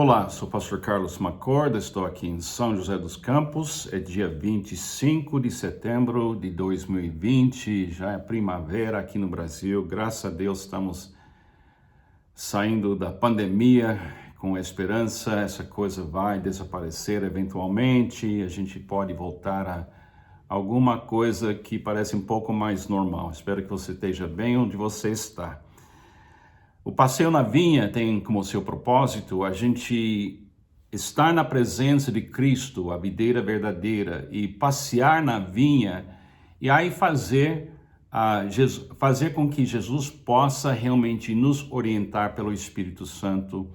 Olá, sou o pastor Carlos Macorda, estou aqui em São José dos Campos, é dia 25 de setembro de 2020, já é primavera aqui no Brasil, graças a Deus estamos saindo da pandemia com esperança, essa coisa vai desaparecer eventualmente, a gente pode voltar a alguma coisa que parece um pouco mais normal. Espero que você esteja bem onde você está. O passeio na vinha tem como seu propósito a gente estar na presença de Cristo, a videira verdadeira, e passear na vinha e aí fazer com que Jesus possa realmente nos orientar pelo Espírito Santo.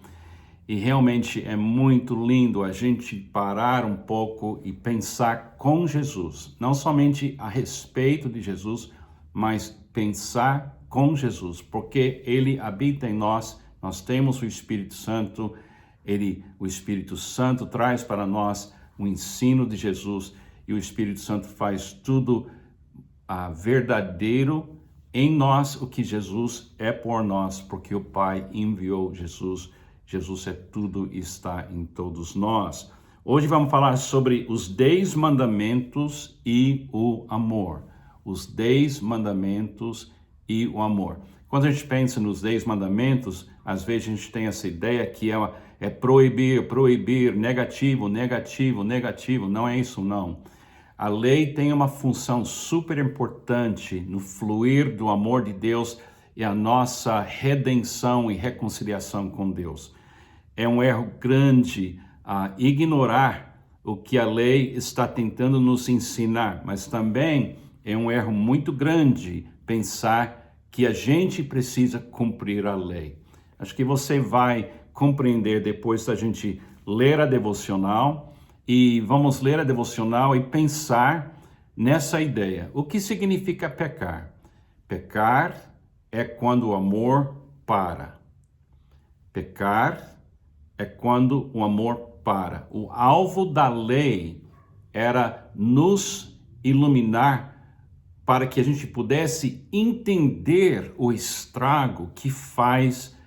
E realmente é muito lindo a gente parar um pouco e pensar com Jesus, não somente a respeito de Jesus, mas pensar com Jesus, porque Ele habita em nós, nós temos o Espírito Santo, o Espírito Santo traz para nós o ensino de Jesus e o Espírito Santo faz tudo verdadeiro em nós, o que Jesus é por nós, porque o Pai enviou Jesus. Jesus é tudo e está em todos nós. Hoje vamos falar sobre os 10 mandamentos e o amor. Os 10 mandamentos e o amor. Quando a gente pensa nos 10 mandamentos, às vezes a gente tem essa ideia que é proibir, negativo. Não é isso, não. A lei tem uma função super importante no fluir do amor de Deus e a nossa redenção e reconciliação com Deus. É um erro grande ignorar o que a lei está tentando nos ensinar, mas também é um erro muito grande pensar que a gente precisa cumprir a lei. Acho que você vai compreender depois da gente ler a devocional, e vamos ler a devocional e pensar nessa ideia. O que significa pecar? Pecar é quando o amor para. Pecar é quando o amor para. O alvo da lei era nos iluminar para que a gente pudesse entender o estrago que faz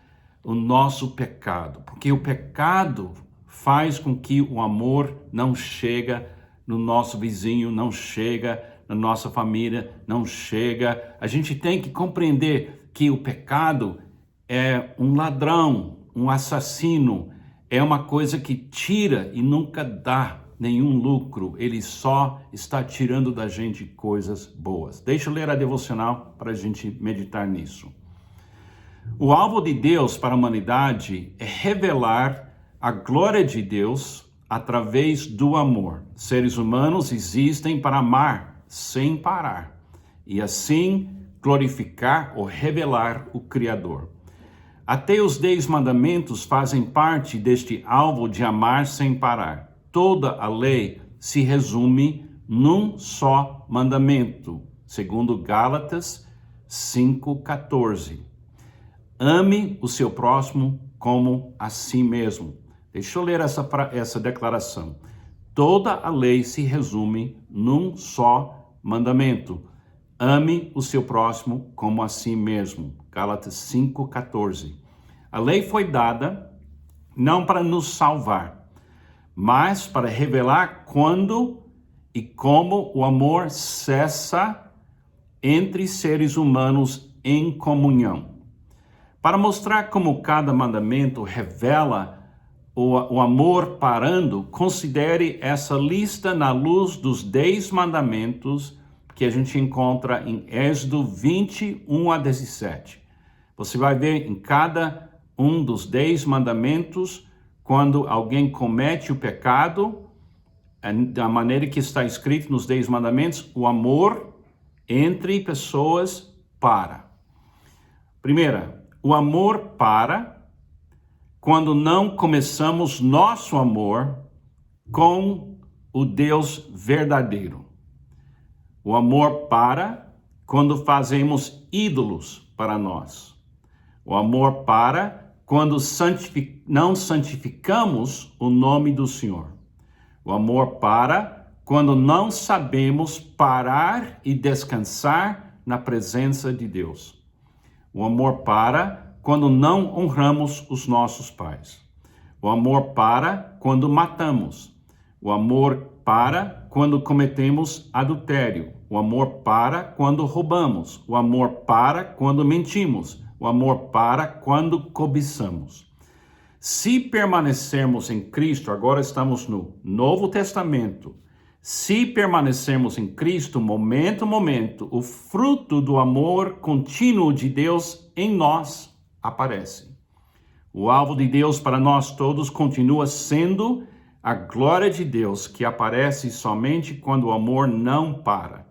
o nosso pecado. Porque o pecado faz com que o amor não chega no nosso vizinho, não chega na nossa família, não chega. A gente tem que compreender que o pecado é um ladrão, um assassino, é uma coisa que tira e nunca dá nenhum lucro, ele só está tirando da gente coisas boas. Deixa eu ler a devocional para a gente meditar nisso. O alvo de Deus para a humanidade é revelar a glória de Deus através do amor. Seres humanos existem para amar sem parar e assim glorificar ou revelar o Criador. Até os 10 mandamentos fazem parte deste alvo de amar sem parar. Toda a lei se resume num só mandamento, segundo Gálatas 5:14. Ame o seu próximo como a si mesmo. Deixa eu ler essa declaração. Toda a lei se resume num só mandamento. Ame o seu próximo como a si mesmo. Gálatas 5:14. A lei foi dada não para nos salvar, mas para revelar quando e como o amor cessa entre seres humanos em comunhão. Para mostrar como cada mandamento revela o amor parando, considere essa lista na luz dos 10 mandamentos que a gente encontra em Êxodo 21-17. Você vai ver em cada um dos 10 mandamentos, quando alguém comete o pecado, da maneira que está escrito nos 10 mandamentos, o amor entre pessoas para. Primeira, o amor para quando não começamos nosso amor com o Deus verdadeiro. O amor para quando fazemos ídolos para nós. O amor para quando não santificamos o nome do Senhor. O amor para quando não sabemos parar e descansar na presença de Deus. O amor para quando não honramos os nossos pais. O amor para quando matamos. O amor para quando cometemos adultério. O amor para quando roubamos. O amor para quando mentimos. O amor para quando cobiçamos. Se permanecermos em Cristo, agora estamos no Novo Testamento. Se permanecermos em Cristo, momento a momento, o fruto do amor contínuo de Deus em nós aparece. O alvo de Deus para nós todos continua sendo a glória de Deus, que aparece somente quando o amor não para.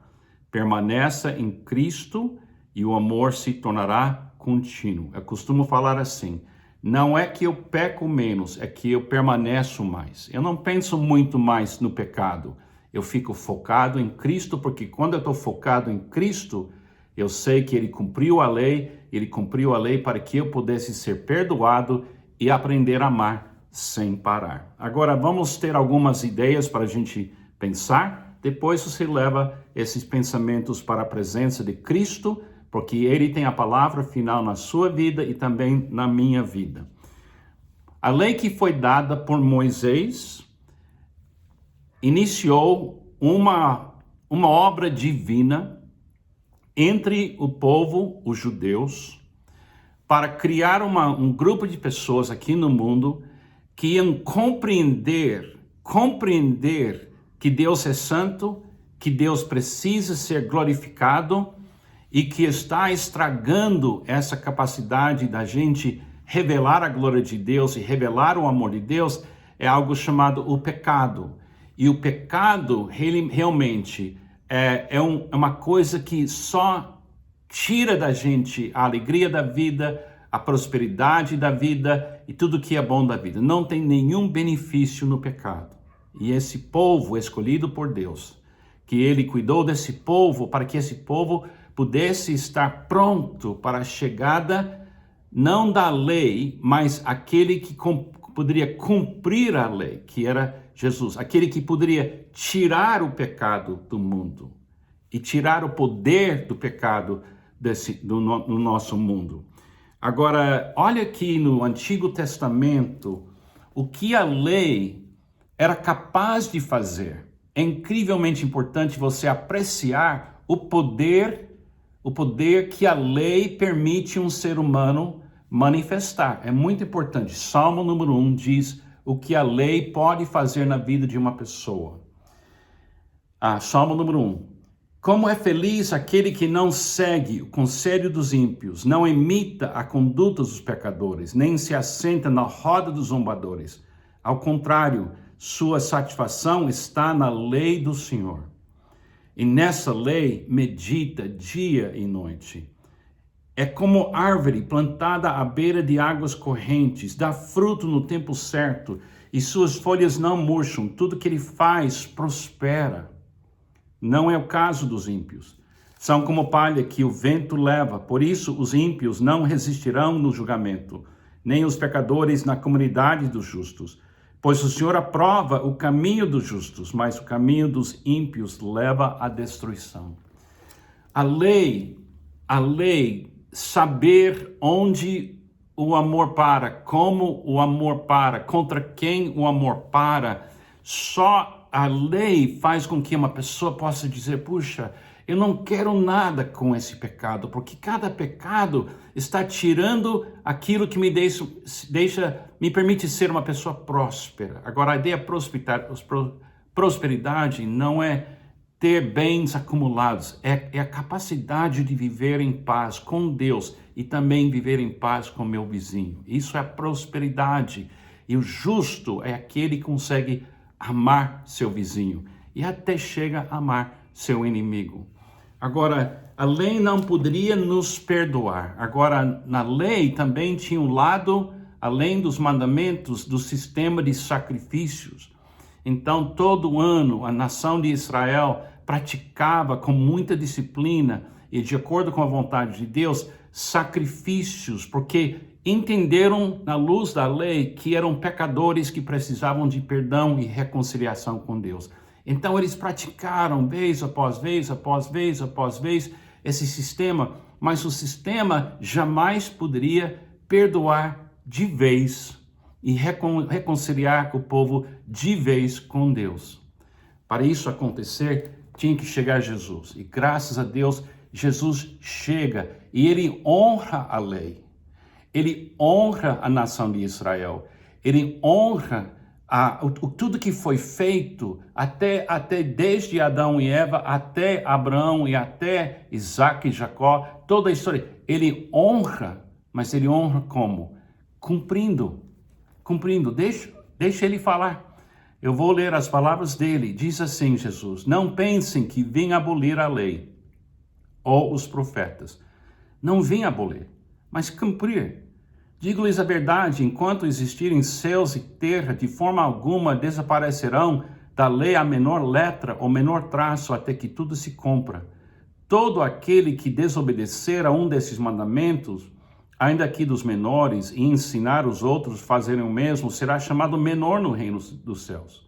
Permaneça em Cristo e o amor se tornará contínuo. Eu costumo falar assim: não é que eu peco menos, é que eu permaneço mais. Eu não penso muito mais no pecado. Eu fico focado em Cristo, porque quando eu estou focado em Cristo, eu sei que Ele cumpriu a lei para que eu pudesse ser perdoado e aprender a amar sem parar. Agora, vamos ter algumas ideias para a gente pensar. Depois você leva esses pensamentos para a presença de Cristo, porque Ele tem a palavra final na sua vida e também na minha vida. A lei que foi dada por Moisés iniciou uma obra divina entre o povo, os judeus, para criar um grupo de pessoas aqui no mundo que iam compreender que Deus é santo, que Deus precisa ser glorificado e que está estragando essa capacidade da gente revelar a glória de Deus e revelar o amor de Deus, é algo chamado o pecado. E o pecado realmente é uma coisa que só tira da gente a alegria da vida, a prosperidade da vida e tudo que é bom da vida. Não tem nenhum benefício no pecado. E esse povo escolhido por Deus, que Ele cuidou desse povo para que esse povo pudesse estar pronto para a chegada, não da lei, mas aquele que poderia cumprir a lei, que era Jesus, aquele que poderia tirar o pecado do mundo e tirar o poder do pecado no nosso mundo. Agora, olha aqui no Antigo Testamento o que a lei era capaz de fazer. É incrivelmente importante você apreciar o poder que a lei permite um ser humano manifestar. É muito importante. Salmo número 1 diz o que a lei pode fazer na vida de uma pessoa. Salmo número 1. Como é feliz aquele que não segue o conselho dos ímpios, não imita a conduta dos pecadores, nem se assenta na roda dos zombadores. Ao contrário, sua satisfação está na lei do Senhor. E nessa lei medita dia e noite. É como árvore plantada à beira de águas correntes, dá fruto no tempo certo, e suas folhas não murcham, tudo que ele faz prospera. Não é o caso dos ímpios. São como palha que o vento leva, por isso os ímpios não resistirão no julgamento, nem os pecadores na comunidade dos justos. Pois o Senhor aprova o caminho dos justos, mas o caminho dos ímpios leva à destruição. A lei, saber onde o amor para, como o amor para, contra quem o amor para, só a lei faz com que uma pessoa possa dizer, puxa, eu não quero nada com esse pecado, porque cada pecado está tirando aquilo que me permite ser uma pessoa próspera. Agora, a ideia prosperidade não é ter bens acumulados, é a capacidade de viver em paz com Deus e também viver em paz com meu vizinho. Isso é a prosperidade. E o justo é aquele que consegue amar seu vizinho e até chega a amar seu inimigo. Agora, a lei não poderia nos perdoar. Agora, na lei também tinha um lado, além dos mandamentos, do sistema de sacrifícios. Então, todo ano, a nação de Israel praticava com muita disciplina e de acordo com a vontade de Deus, sacrifícios, porque entenderam na luz da lei que eram pecadores que precisavam de perdão e reconciliação com Deus. Então eles praticaram vez após vez, esse sistema, mas o sistema jamais poderia perdoar de vez. e reconciliar o povo de vez com Deus. Para isso acontecer, tinha que chegar Jesus. E graças a Deus, Jesus chega e ele honra a lei. Ele honra a nação de Israel. Ele honra tudo que foi feito até desde Adão e Eva, até Abraão e até Isaac e Jacó, toda a história. Ele honra, mas ele honra como? Cumprindo. Deixa ele falar. Eu vou ler as palavras dele. Diz assim Jesus: não pensem que vim abolir a lei ou os profetas. Não vim abolir, mas cumprir. Digo-lhes a verdade, enquanto existirem céus e terra, de forma alguma desaparecerão da lei a menor letra ou menor traço, até que tudo se cumpra. Todo aquele que desobedecer a um desses mandamentos, ainda que dos menores, e ensinar os outros a fazerem o mesmo, será chamado menor no reino dos céus.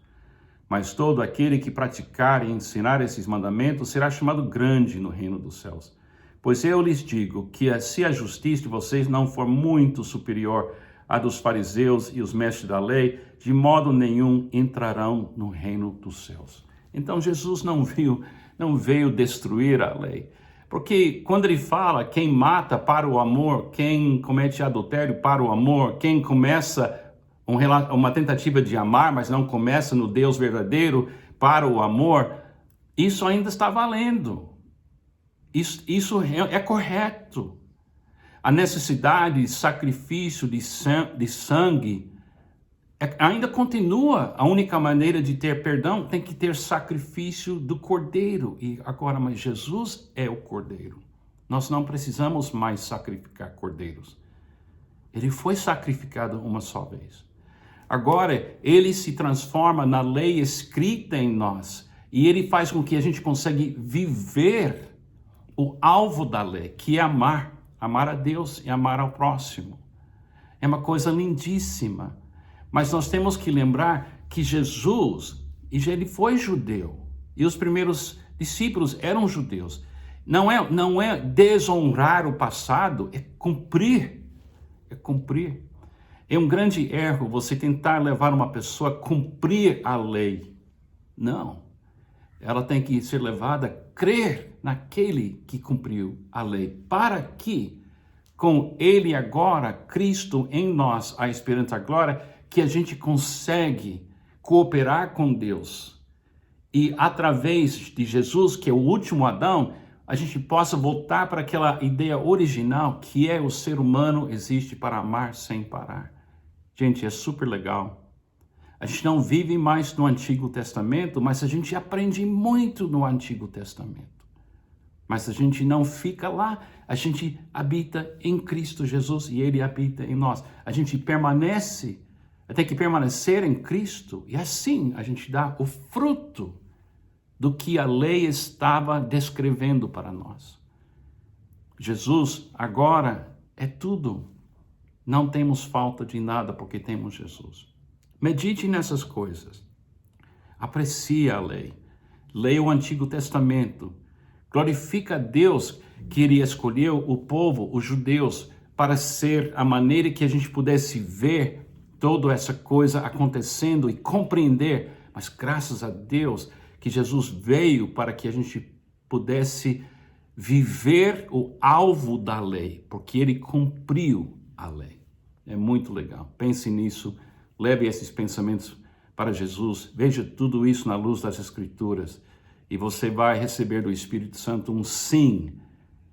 Mas todo aquele que praticar e ensinar esses mandamentos será chamado grande no reino dos céus. Pois eu lhes digo que se a justiça de vocês não for muito superior à dos fariseus e os mestres da lei, de modo nenhum entrarão no reino dos céus. Então Jesus não veio destruir a lei. Porque quando ele fala quem mata para o amor, quem comete adultério para o amor, quem começa uma tentativa de amar, mas não começa no Deus verdadeiro para o amor, isso ainda está valendo. Isso é correto. A necessidade de sacrifício de sangue ainda continua. A única maneira de ter perdão tem que ter sacrifício do cordeiro. E agora, mas Jesus é o cordeiro. Nós não precisamos mais sacrificar cordeiros. Ele foi sacrificado uma só vez. Agora, ele se transforma na lei escrita em nós. E ele faz com que a gente consiga viver o alvo da lei, que é amar a Deus e amar ao próximo. É uma coisa lindíssima. Mas nós temos que lembrar que Jesus, ele foi judeu, e os primeiros discípulos eram judeus. Não é desonrar o passado, é cumprir. É um grande erro você tentar levar uma pessoa a cumprir a lei. Não. Ela tem que ser levada a crer naquele que cumpriu a lei, para que, com ele agora, Cristo em nós, a esperança da glória, que a gente consegue cooperar com Deus. E através de Jesus, que é o último Adão, a gente possa voltar para aquela ideia original, que é o ser humano existe para amar sem parar. Gente, é super legal. A gente não vive mais no Antigo Testamento, mas a gente aprende muito no Antigo Testamento. Mas a gente não fica lá, a gente habita em Cristo Jesus e Ele habita em nós. A gente tem que permanecer em Cristo e assim a gente dá o fruto do que a lei estava descrevendo para nós. Jesus agora é tudo. Não temos falta de nada porque temos Jesus. Medite nessas coisas. Aprecie a lei. Leia o Antigo Testamento. Glorifica a Deus que Ele escolheu o povo, os judeus, para ser a maneira que a gente pudesse ver toda essa coisa acontecendo e compreender. Mas graças a Deus que Jesus veio para que a gente pudesse viver o alvo da lei, porque Ele cumpriu a lei. É muito legal. Pense nisso. Leve esses pensamentos para Jesus, veja tudo isso na luz das Escrituras e você vai receber do Espírito Santo um sim,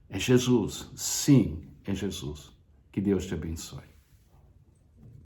é Jesus, sim, é Jesus. Que Deus te abençoe.